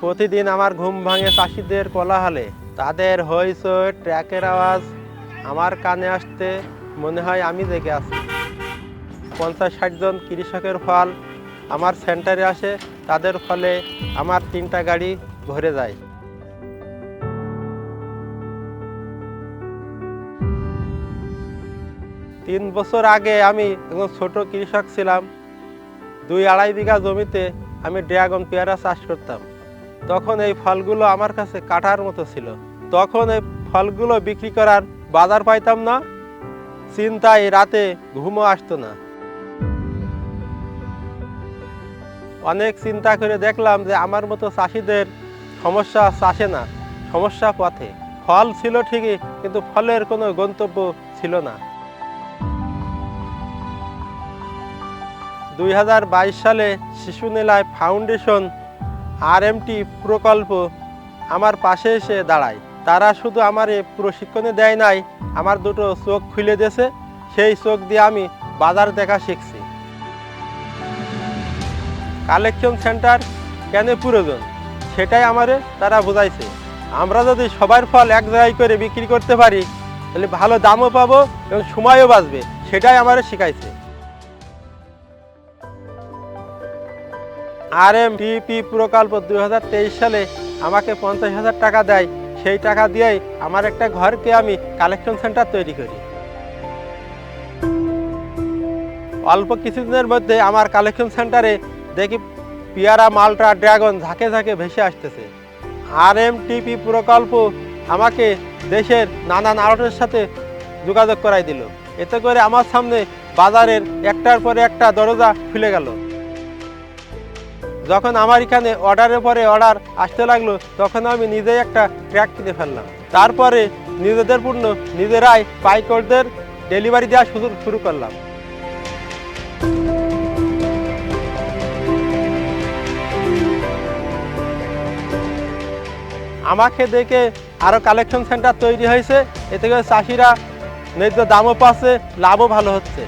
প্রতিদিন আমার ঘুম ভাঙে চাষিদের কোলাহলে। তাদের হইচই, ট্র্যাকের আওয়াজ আমার কানে আসতে মনে হয় আমি জেগে আছি। 50-60 জন কৃষকের ফল আমার সেন্টারে আসে, তাদের ফলে আমার 3টা গাড়ি ভরে যায়। 3 বছর আগে আমি একজন ছোট কৃষক ছিলাম। 2-2.5 বিঘা জমিতে আমি ড্রাগন পেয়ারা চাষ করতাম। তখন এই ফলগুলো আমার কাছে কাটার মতো ছিল। তখন এই ফলগুলো বিক্রি করার বাজার পাইতাম না, চিন্তায় রাতে ঘুমও আসতো না। অনেক চিন্তা করে দেখলাম যে আমার মতো চাষিদের সমস্যা চাষে না, সমস্যা পথে। ফল ছিল ঠিকই, কিন্তু ফলের কোনো গন্তব্য ছিল না। 2022 সালে শিশু নীলায় ফাউন্ডেশন RMT প্রকল্প আমার পাশে এসে দাঁড়ায়। তারা শুধু আমার প্রশিক্ষণে দেয় নাই, আমার দুটো চোখ খুলে দিয়েছে। সেই চোখ দিয়ে আমি বাজার দেখা শিখছি। কালেকশন সেন্টার কেন প্রয়োজন সেটাই আমারে তারা বোঝাইছে। আমরা যদি সবার ফল এক জায়গায় করে বিক্রি করতে পারি, তাহলে ভালো দামও পাবো এবং সময়ও বাঁচবে, সেটাই আমারে শিখাইছে। RMTP প্রকল্প 2023 সালে আমাকে 50,000 টাকা দেয়। সেই টাকা দিয়েই আমার একটা ঘরকে আমি কালেকশন সেন্টার তৈরি করি। অল্প কিছুদিনের মধ্যে আমার কালেকশন সেন্টারে দেখি পেয়ারা, মালটা, ড্রাগন ঝাঁকে ঝাঁকে ভেসে আসতেছে। RMTP প্রকল্প আমাকে দেশের নানান আড়তের সাথে যোগাযোগ করাই দিল। এতে করে আমার সামনে বাজারের একটার পরে একটা দরজা খুলে গেল। যখন আমার এখানে অর্ডারের পরে অর্ডার আসতে লাগলো, তখন আমি নিজেই একটা ট্র্যাক কিনে ফেললাম। তারপরে নিজেদের পণ্য নিজেরাই পাইকারদের ডেলিভারি দেওয়া শুরু করলাম। আমাকে দেখে আরও কালেকশন সেন্টার তৈরি হয়েছে। এতে করে চাষিরা ন্যায্য দামও পাচ্ছে, লাভও ভালো হচ্ছে।